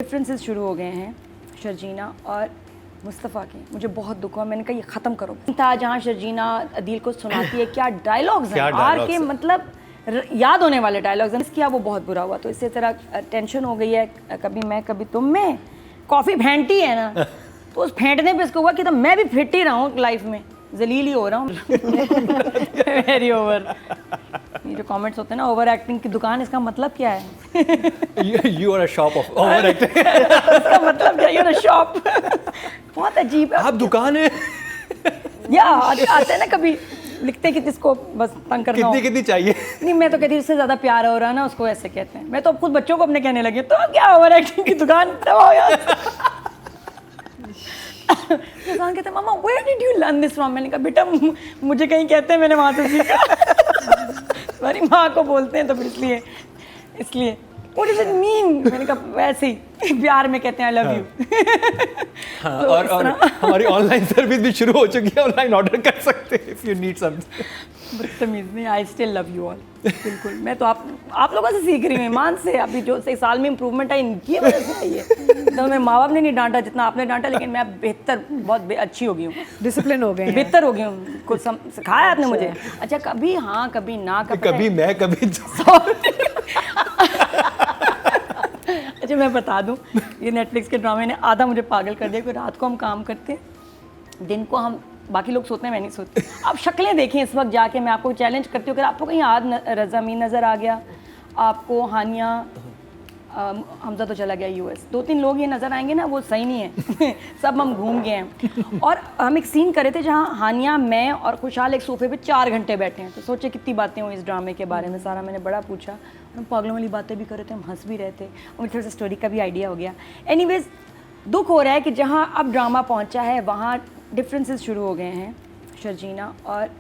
Differences शुरू हो गए हैं शर्जीना और मुस्तफ़ा के। मुझे बहुत दुख हुआ, मैंने कहा ये ख़त्म करो। था जहाँ शर्जीना अदील को सुनाती है, क्या डायलॉग्स हैं आर के, मतलब याद होने वाले डायलॉग्स हैं। किया वो बहुत बुरा हुआ, तो इससे तरह टेंशन हो गई है, कभी मैं कभी तुम में। कॉफ़ी फेंटी है ना, तो उस फेंटने पे इसको हुआ कि तो मैं भी फिट ही रहा हूँ लाइफ में, जलील ही हो रहा हूँ। Very over. ये जो कमेंट्स होते हैं ना, ओवर एक्टिंग की दुकान, इसका मतलब क्या है? You are a shop of over acting. इसका मतलब क्या? You are a shop. बहुत अजीब है। आप दुकान है। या आते हैं ना कभी, लिखते हैं कि इसको बस तंग करना हो। कितनी चाहिए? नहीं, मैं तो कहती हूँ उससे ज़्यादा प्यार हो रहा है ना, उसको ऐसे कहते हैं। मैं तो खुद बच्चों को अपने कहने लगी, तो क्या ओवर एक्टिंग की दुकान तो यार। इंसान कहते हैं mama where did you learn this from? मैंने कहा बेटा मुझे कहीं कहते हैं, मैंने वहाँ से सीखा। मेरी माँ को बोलते हैं तो फिर इसलिए व्हाट डज इट मीन? मैंने कहा वैसे ही प्यार में कहते हैं आई लव यू। हाँ, और हमारी ऑनलाइन सर्विस भी शुरू हो चुकी है, ऑनलाइन ऑर्डर कर सकते हैं इफ यू नीड समथिंग। बदतमीज नहीं, I still love you all. बिल्कुल, मैं तो आप लोगों से सीख रही हूँ, ईमान से। अभी जो 1 साल में इम्प्रूवमेंट आई, इनकी वजह से आई है। तो मैं माँ बाप ने नहीं डांटा जितना आपने डांटा, लेकिन मैं बेहतर, बहुत अच्छी हो गई हूँ, डिसिप्लिन हो गए, बेहतर हो गई हूँ। कुछ सिखाया आपने मुझे। अच्छा, कभी हाँ कभी ना, कभी मैं कभी अच्छा मैं बता दूं, ये नेटफ्लिक्स के ड्रामे ने आधा मुझे पागल कर दिया। कि रात को हम काम करते हैं, दिन को हम, बाकी लोग सोते हैं, मैं नहीं सोती। आप शक्लें देखें इस वक्त जाके, मैं आपको चैलेंज करती हूँ, अगर आपको कहीं ज़मीन नज़र आ गया, आपको हानिया, हमजा तो चला गया यूएस, 2-3 लोग ये नज़र आएंगे ना, वो सही नहीं है। सब हम घूम गए हैं। और हम एक सीन कर रहे थे जहाँ हानिया, मैं और खुशहाल एक सोफे पे 4 घंटे बैठे हैं। तो सोचे कितनी बातें हुई इस ड्रामे के बारे में, सारा मैंने बड़ा पूछा। हम पागलों वाली बातें भी कर रहे थे, हम हंस भी रहे थे, और मुझे थोड़ा सा स्टोरी का भी आइडिया हो गया। एनीवेज, दुख हो रहा है कि जहाँ अब ड्रामा पहुँचा है वहाँ डिफरेंसेस शुरू हो गए हैं शर्जीना और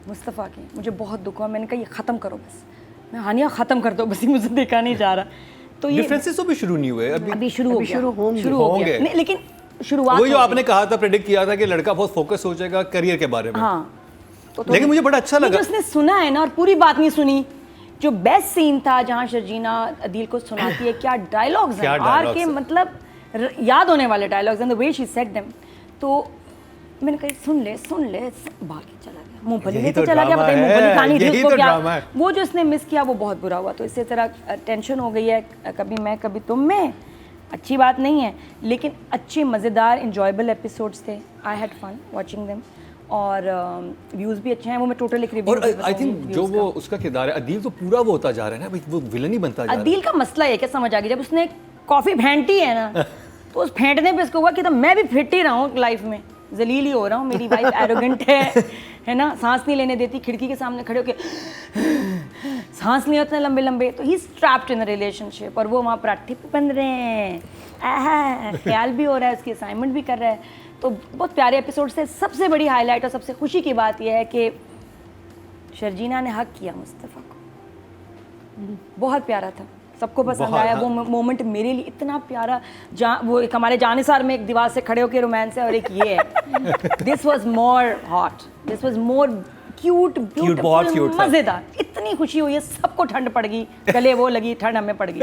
मुस्तफ़ा के। मुझे बहुत दुख हुआ, मैंने कहा ये ख़त्म करो बस। मैं हानिया ख़त्म कर दो बस, मुझे देखा नहीं जा रहा। तो ये डिफरेंसेस तो भी शुरू नहीं हुए, अभी शुरू होंगे। नहीं, लेकिन शुरुआत वही जो आपने कहा था, प्रेडिक्ट किया था कि लड़का बहुत फोकस हो जाएगा करियर के बारे में। हाँ, लेकिन मुझे बड़ा अच्छा लगा, उसने सुना है ना, और पूरी बात नहीं सुनी। जो बेस्ट सीन था जहाँ शर्जीना अदील को सुनाती है, क्या डायलॉग्स हैं आर के, मतलब याद होने वाले डायलॉग्स हैं, the way she said them. तो मैंने कहा सुन ले भाग के चला गया, मूंगफली लेके चला गया, पता नहीं मूंगफली खानी थी उसको क्या। वो जो इसने मिस किया वो बहुत बुरा हुआ, तो इससे तरह टेंशन हो गई है, कभी मैं कभी तुम में। अच्छी बात नहीं है, लेकिन अच्छे मज़ेदार इंजॉयबल एपिसोड्स थे। I had fun watching them, और व्यूज़ भी अच्छे हैं। वो मैं टोटल एक रिव्यू, और आई थिंक जो वो उसका किरदार है अदील, तो पूरा वो होता जा रहा है ना भाई, वो विलन ही बनता जा रहा है। अदील का मसला है क्या, समझ आ गया, जब उसने कॉफ़ी फेंटी है ना, तो उस फेंटने पे इसको हुआ कि तो मैं भी फिट ही रहा हूँ लाइफ में, जलील ही हो रहा हूँ। मेरी वाइफ एरोगेंट है ना, सांस नहीं लेने देती, खिड़की के सामने खड़े होकर सांस नहीं होते लंबे, तो ही ट्रैप्ड इन रिलेशनशिप, और वो वहाँ पराठे पे बन रहे हैं, ख्याल भी हो रहा है, उसकी असाइनमेंट भी कर रहा है। तो बहुत प्यारे एपिसोड से। सबसे बड़ी हाईलाइट और सबसे खुशी की बात यह है कि शर्जीना ने हक किया मुस्तफ़ा को, बहुत प्यारा था, सबको पसंद आया। वो मोमेंट मेरे लिए इतना प्यारा, जहाँ वो एक हमारे जानिसार में एक दीवार से खड़े होकर रोमांस है, और एक ये है। This was more hot, this was more cute, beautiful, मज़ेदार। इतनी खुशी हुई है, सबको ठंड पड़ गई, गले वो लगी, ठंड हमें पड़ गई।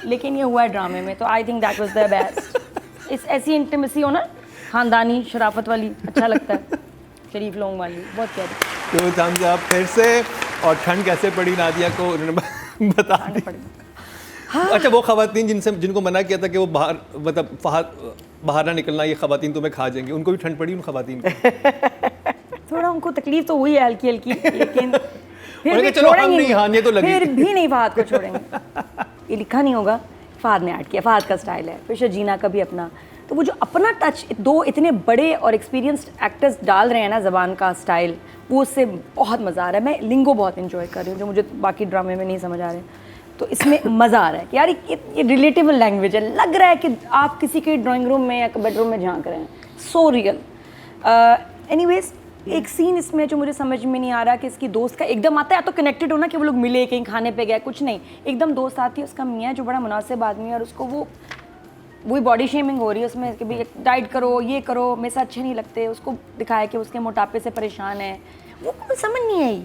लेकिन ये हुआ है ड्रामे में, तो I think that was the best. इस ऐसी इंटीमेसी हो ना, खानदानी शराफत वाली, अच्छा लगता है, शरीफ लोग वाली, बहुत प्यारी। तो थम्स अप फिर से। और ठंड कैसे पड़ी नादिया को उन्होंने बता दी। हाँ। अच्छा, वो खवातीन जिनको मना किया था कि वो बाहर, मतलब बाहर ना निकलना, ये खवातीन तुम्हें खा जाएंगी, उनको भी ठंड पड़ी उन खवातीन को? थोड़ा उनको तकलीफ तो हुई है हल्की, लेकिन फिर भी छोड़ेंगे, हानिया तो लगी, फिर भी नहीं फहद को छोड़ेंगे। ये लिखा नहीं होगा, फहद ने ऐड किया, फहद का स्टाइल है, फिर शर्जीना का भी अपना। तो वो जो अपना टच दो इतने बड़े और एक्सपीरियंस्ड एक्टर्स डाल रहे हैं ना, ज़बान का स्टाइल, वो उससे बहुत मज़ा आ रहा है। मैं लिंगो बहुत इन्जॉय कर रही हूँ, जो मुझे बाकी ड्रामे में नहीं समझ आ रहे, तो इसमें मज़ा आ रहा है कि यार ये रिलेटेबल लैंग्वेज है। लग रहा है कि आप किसी के ड्राइंग रूम में या बेडरूम में झांक रहे हैं, सो रियल। एनीवेज, एक सीन इसमें जो मुझे समझ में नहीं आ रहा कि इसकी दोस्त का एकदम आता है, या तो कनेक्टेड होना कि वो लोग मिले, कहीं खाने पे गए, कुछ नहीं, एकदम दोस्त आती है, उसका मियाँ जो बड़ा मुनासिब आदमी है, और उसको वही बॉडी शेमिंग हो रही है उसमें कि भाई डाइट करो, ये करो, मेरे साथ अच्छे नहीं लगते, उसको दिखाया कि उसके मोटापे से परेशान है। वो समझ नहीं आई।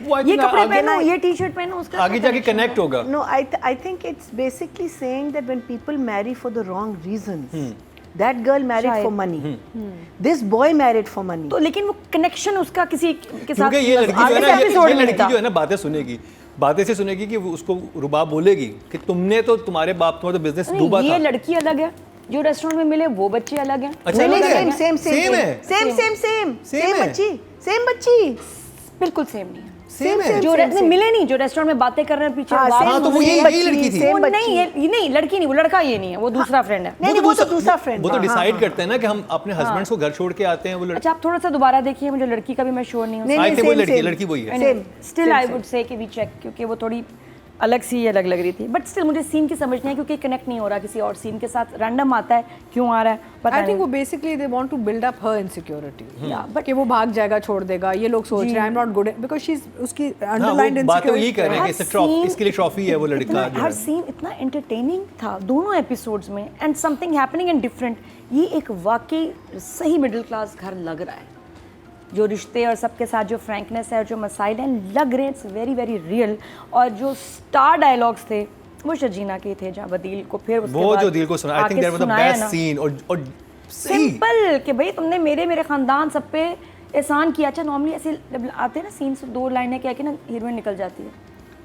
वो I ये think कपड़े आगे पहनो, ये टी शर्ट पहनो, उसका आगे जाके कनेक्ट होगा। No, I think it's basically saying that when people marry for the wrong reasons, that girl married शायद। for money. This boy married for money. तो लेकिन वो कनेक्शन उसका किसी के साथ क्योंकि ये लड़की जो है आगे ना, से एपिसोड ये में लड़की था। जो है ना बातें सुनेगी, बातें से सुनेगी कि वो उसको रुबाब बोलेगी कि तुमने तो, तुम्हारे बाप, तुम्हारा तो बिजनेस डूबा नहीं, था। ये लड़की अलग है, जो रेस्टोरेंट में मिले वो बच्चे अलग हैं। अच्छा, नहीं, अलग है? नहीं, same है। Same Same है? बच्ची, same बच्ची। बिल्कुल सेम नहीं है। सेम है। जो नहीं मिले नहीं, जो रेस्टोरेंट में बातें कर रहे हैं पीछे, हाँ, बात- same हाँ, तो वो same यही बच्ची, लड़की थी। same वो बच्ची। नहीं, ये नहीं, लड़की नहीं, वो लड़का ये नहीं है, वो दूसरा फ्रेंड है। नहीं, वो तो दूसरा friend वो तो था, डिसाइड हाँ, करते हैं ना कि हम अपने हस्बैंड्स को घर छोड़ के आते हैं, वो लड़की। अच्छा, आप थोड़ा सा दोबारा देखिए, मुझे लड़की का भी मैं श्योर नहीं हूँ। नहीं, आई थिंक वो same, लड़की, same। लड़की वही है। Same, still same, I same। Would say कि वी चेक, क्योंकि वो थोड़ी अलग सी अलग लग रही थी, बट स्टिल मुझे सीन की समझ नहीं है, क्योंकि कनेक्ट नहीं हो रहा किसी और सीन के साथ, रैंडम आता है, क्यों आ रहा है पता आई नहीं। थिंक वो basically they want to build up her insecurity Yeah, but कि वो भाग जाएगा, छोड़ देगा, ये लोग सोच रहे हैं I am not good because she is उसकी हाँ, अंडरलाइंड वो बात तो यही कर रहे हैं कि हर इससे ट्रॉफी, scene इसके लिए ट्रॉफी है वो लड़का इतना- जो हर है। सीन इतना एंटरटेनिंग था दोनों एपिसोड्स में, and something happening and different. ये एक वाकई सही मिडिल क्लास घर लग रहा है, जो रिश्ते और सबके साथ जो फ्रैंकनेस है और जो मसाइल हैं लग रहे हैं, इट्स वेरी वेरी रियल। और जो स्टार डायलॉग्स थे वो शर्जीना के थे, जहाँ वदील को फिर उसके वो बाद जो दिल को सुना, आई थिंक आके दैट वाज द सुनाया बेस्ट ना। सीन। और सही सिंपल कि भाई तुमने मेरे खानदान सब पे एहसान किया। अच्छा, नॉर्मली ऐसे जब आते हैं ना सीन्स, दो लाइनें क्या कि ना हीरोइन निकल जाती है,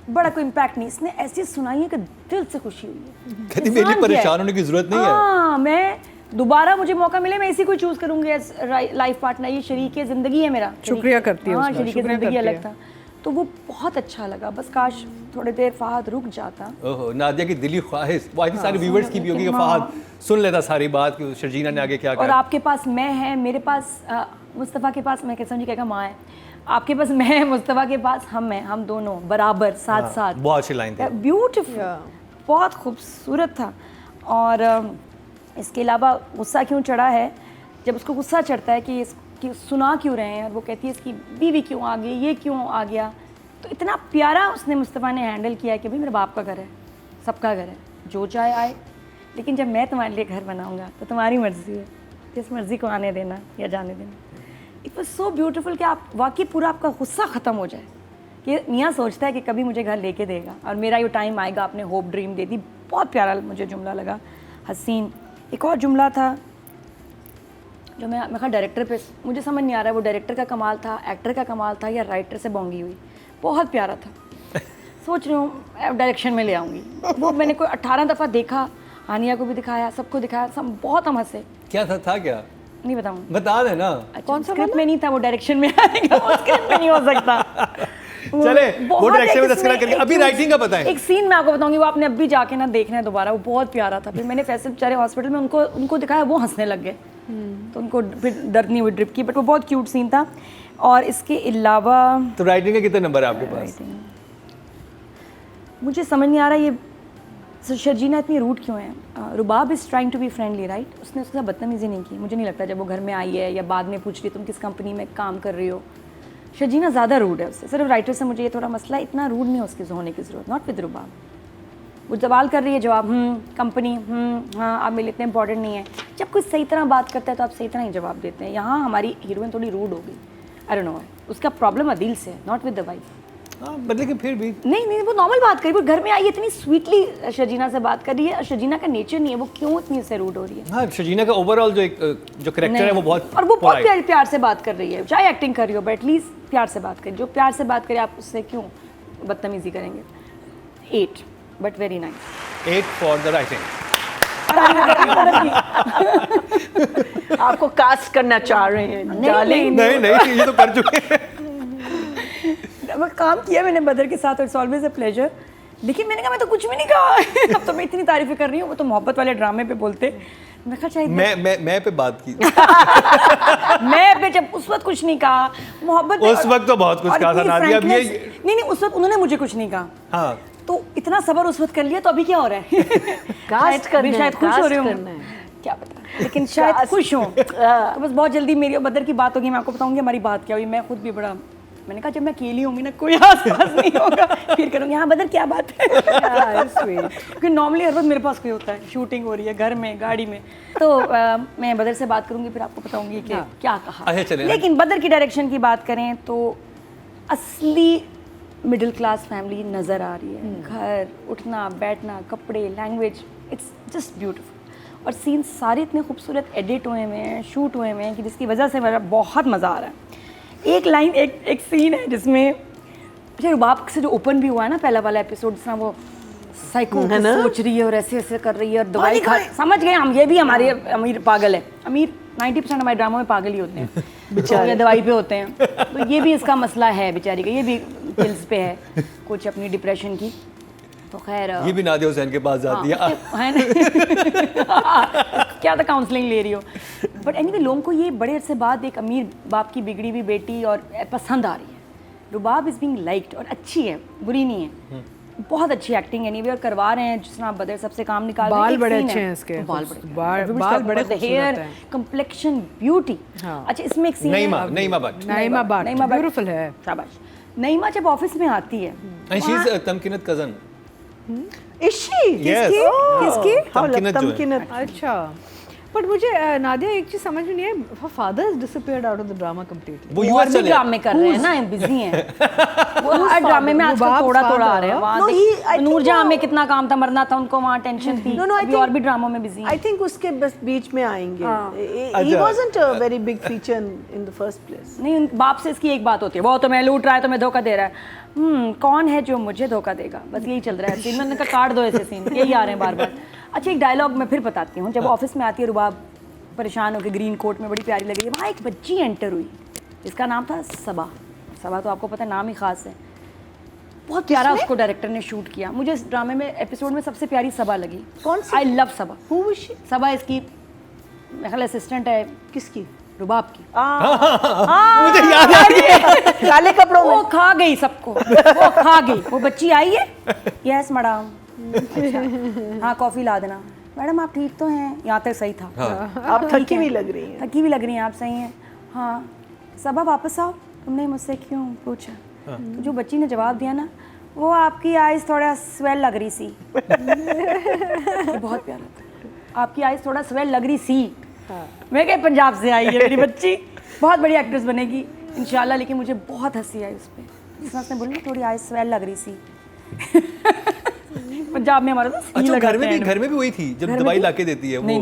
बड़ा कोई इम्पैक्ट नहीं। इसने ऐसी सुनाई है कि दिल से खुशी हुई है। कहती मेरे लिए एहसान किया परेशान है। होने की जरूरत नहीं है। हाँ, मैं दोबारा मुझे मौका मिले मैं इसी को चूज करूंगी एज लाइफ पार्टनर। ये शरीक ज़िंदगी है मेरा। शुक्रिया करती है हाँ, उसका, शरीक शुक्रिया ज़िंदगी करती अलग है। था, तो वो बहुत अच्छा लगा। बस काश थोड़ी देर फहद रुक जाता। ओहो, नादिया की दिली ख्वाहिश, वो आई थिंक सारे व्यूअर्स की भी होगी कि फहद सुन लेता सारी बात कि शर्जीना ने आगे क्या और कहा। आपके पास मैं है, मेरे पास मुस्तफ़ा के पास मैं कैसा कहेगा माँ है, आपके पास मैं है, मुस्तफ़ा के पास हम हैं, हम दोनों बराबर साथ साथ। बहुत अच्छी लाइन थी। ब्यूटीफुल, बहुत खूबसूरत था। और इसके अलावा गुस्सा क्यों चढ़ा है, जब उसको गुस्सा चढ़ता है कि सुना क्यों रहे हैं, और वो कहती है इसकी बीवी क्यों आ गई, ये क्यों आ गया, तो इतना प्यारा उसने मुस्तफ़ा ने हैंडल किया कि भाई मेरे बाप का घर है, सबका घर है, जो चाहे आए, लेकिन जब मैं तुम्हारे लिए घर बनाऊंगा तो तुम्हारी मर्ज़ी है, जिस मर्ज़ी को आने देना या जाने देना। इट वॉज सो ब्यूटीफुल कि आप वाकई पूरा आपका गुस्सा ख़त्म हो जाए कि मियाँ सोचता है कि कभी मुझे घर लेके देगा और मेरा ये टाइम आएगा, आपने होप ड्रीम दे दी। बहुत प्यारा मुझे जुमला लगा, हसीन। एक और जुमला था जो मैं कहा डायरेक्टर पे, मुझे समझ नहीं आ रहा है वो डायरेक्टर का कमाल था, एक्टर का कमाल था, या राइटर से बोंगी हुई। बहुत प्यारा था। सोच रही हूँ डायरेक्शन में ले आऊँगी। वो मैंने कोई 18 दफ़ा देखा, हानिया को भी दिखाया, सबको दिखाया, सब बहुत हम हंसे। क्या था क्या? नहीं बताऊँ, बता देना। कौन सा स्क्रिप्ट में नहीं था, वो डायरेक्शन में आएगा, वो स्क्रिप्ट में नहीं हो सकता। चले, वो बहुत डायरेक्शन में एक तस्करा इसमें करके, एक अभी राइटिंग का बताएं। एक सीन मैं आपको बताऊंगी, वो आपने अभी जाके ना देखना है दोबारा, वो बहुत प्यारा था। फिर मैंने फैसल बेचारे हॉस्पिटल में उनको दिखाया, वो हंसने लग गए, तो उनको फिर दर्द नहीं हुई ड्रिप की, बट वो बहुत क्यूट सीन था। और इसके अलावा तो राइटिंग का कितने नंबर है आपके पास? मुझे समझ नहीं आ रहा ये शर्जीना इतनी रूट क्यों है। Rubab is trying to be friendly, right? उसने उसके साथ बदतमीज़ी नहीं की, मुझे नहीं लगता। जब वो घर में आई है या बाद में पूछ रही तुम किस कंपनी में काम कर रही हो, शर्जीना ज़्यादा रूड है उससे। सिर्फ राइटर से मुझे ये थोड़ा मसला है, इतना रूड नहीं है उसकी होने की ज़रूरत, नॉट विद रुबाब। वो सवाल कर रही है, जवाब कंपनी, हाँ आप मेरे लिए इतने इंपॉर्टेंट नहीं है। जब कोई सही तरह बात करता है तो आप सही तरह ही जवाब देते हैं। यहाँ हमारी हीरोइन थोड़ी रूड हो गई, आई डोंट नो, उसका प्रॉब्लम अदील से है, नॉट विद द वाइफ। हाँ, बट लेकिन फिर भी नहीं, वो नॉर्मल बात करी, वो घर में आई इतनी स्वीटली शर्जीना से बात कर रही है, और शर्जीना का नेचर नहीं है, वो क्यों इतनी से रूड हो रही है? हाँ, शर्जीना का ओवरऑल जो करेक्टर है वो बहुत, और वो बहुत प्यार से बात कर रही है, चाहे एक्टिंग कर रही हो, बट एटलीस्ट प्यार से बात करें। जो प्यार से बात करे आप उससे क्यों बदतमीजी करेंगे? 8, but very nice. 8 for the writing. आपको कास्ट करना चाह रहे हैं डार्लिंग। नहीं, ये तो कर चुके हैं। मैं काम किया मैंने बदर के साथ, इट्स ऑलवेज अ प्लेजर। लेकिन मैंने कहा मैं तो कुछ भी नहीं कहा। अब तो मैं इतनी तारीफें कर रही हूँ, वो तो मोहब्बत वाले ड्रामे पे बोलते। मैं कहा शायद मैं पे बात की। मैं पे जब उस वक्त कुछ नहीं कहा, मोहब्बत उस वक्त तो बहुत कुछ कहा था नादिया। अब ये नहीं, उस वक्त उन्होंने मुझे कुछ नहीं कहा, हाँ, तो इतना सब्र उस वक्त कर लिया, तो अभी क्या हो रहा है? कास्ट करना है, शायद खुश हो कास्ट रही हूँ, करना है। क्या पता, लेकिन शायद खुश हूँ। तो बस बहुत जल्दी मेरी और बदर की बात होगी, मैं आपको बताऊंगी हमारी बात क्या हुई। मैं खुद भी बड़ा, मैंने कहा जब मैं अकेली होंगी ना, कोई आसपास नहीं होगा, फिर करूँगी हाँ बदर क्या बात है। क्योंकि नॉर्मली हर वक्त मेरे पास कोई होता है, शूटिंग हो रही है घर में, गाड़ी में, तो मैं बदर से बात करूँगी, फिर आपको बताऊँगी कि क्या कहा। अच्छा, चलें। लेकिन बदर की डायरेक्शन की बात करें तो असली मिडिल क्लास फैमिली नज़र आ रही है। घर, उठना बैठना, कपड़े, लैंग्वेज, इट्स जस्ट ब्यूटीफुल। और सीन सारे इतने खूबसूरत एडिट हुए हुए हैं, शूट हुए हुए हैं कि जिसकी वजह से मेरा बहुत मज़ा आ रहा है। एक लाइन, एक सीन है जिसमें अच्छा रुबाब से जो ओपन भी हुआ है ना पहला वाला एपिसोड, जिस तरह वो साइको सोच रही है और ऐसे ऐसे कर रही है और दवाई खा, समझ गए हम, ये भी हमारे अमीर पागल है। अमीर 90% हमारे ड्रामों में पागल ही होते हैं, बेचारे दवाई पे होते हैं। तो ये भी इसका मसला है बेचारी का, ये भी पिल्स पे है कुछ अपनी डिप्रेशन की। तो खैर ये भी नादिया हुसैन के पास जाती है। है ना क्या था काउंसलिंग ले रही हो। बट एनीवे लोगों को ये बड़े अरसे बाद एक अमीर बाप की बिगड़ी हुई बेटी और पसंद आ रही है। रुबाब इज़ बीइंग लाइक्ड और अच्छी है, बुरी नहीं है। बहुत अच्छी एक्टिंग एनीवे और करवा रहे हैं जिस तरह बदर सबसे काम निकाल रहे हैं। बाल एक बड़े scene अच्छे है, हैं इसके, बाल बाल बड़े खूबसूरत हेयर हैं। Complexion beauty. अच्छा इसमें एक सीन नईमा भट्ट। नईमा भट्ट नईमा भट्ट ब्यूटीफुल है। शाबाश। नईमा जब ऑफिस में आती है and she is Tamkeenat cousin. Is she? Yes. किसकी? तमकीनत जो है। तमकीनत। अच्छा, बट मुझे नादिया एक चीज समझ में नहीं है, father has disappeared out of the drama completely. वो और यूएस भी चले। ड्रामे कर रहे हैं ना, बिजी हैं वो हर ड्रामे में आजकल रुबाब थोड़ा थोड़ा आ father। रहे हैं। वहाँ No, I think नूरजहां वो- में कितना काम था, मरना था उनको, वहाँ टेंशन थी। No, I अभी think- और भी ड्रामों में बिजी I हैं। think उसके बस बीच में आएंगे। He अच्छा। wasn't a very big feature in the first place. नहीं उन बाप से इसकी एक बात होती है, वो तो मैं लूट रहा है तो मैं धोखा दे रहा है। कौन है जो मुझे धोखा देगा, बस यही चल रहा है सीन। मैंने कहा काट दो ऐसे सीन, यही आ रहे हैं बार बार। अच्छा एक डायलॉग मैं फिर बताती हूँ। जब ऑफिस में आती है रुबाब परेशान होकर, ग्रीन कोट में, बड़ी प्यारी लग रही है, वहाँ एक बच्ची एंटर हुई जिसका नाम था सबा। सबा तो आपको पता है नाम ही खास है। बहुत प्यारा उसको डायरेक्टर ने शूट किया। मुझे इस ड्रामे में एपिसोड में सबसे प्यारी सबा लगी। कौन सी? I love Saba. Who was she? Saba इसकी मेरे ख्याल असिस्टेंट है किसकी? रुबाब की। मुझे याद आ रही है। काले कपड़ों वो में। खा गई सबको, वो खा गई। वो बच्ची आई है, यस मैडम, अच्छा हाँ कॉफ़ी ला देना। मैडम आप ठीक तो हैं? यहाँ तक सही था। आप ठीक थकी है। भी लग रही हैं। थकी भी लग रही हैं आप, सही हैं। हाँ सबा वापस आओ, तुमने मुझसे क्यों पूछा? तो जो बच्ची ने जवाब दिया ना, वो आपकी आइज़ थोड़ा स्वेल लग रही सी। ये बहुत प्यारा था, आपकी आइज़ थोड़ा स्वेल लग रही सी। मैं क्या पंजाब से आई है मेरी बच्ची, बहुत बड़ी एक्ट्रेस बनेगी इंशाल्लाह। लेकिन मुझे बहुत हंसी आई उस पर, जिसमें उसने बोली थोड़ी आइज़ स्वेल लग रही सी। पंजाब में हमारा तो सी अच्छा लगाते घर में हैं। भी वही थी जब दवाई लाके देती है वो। नहीं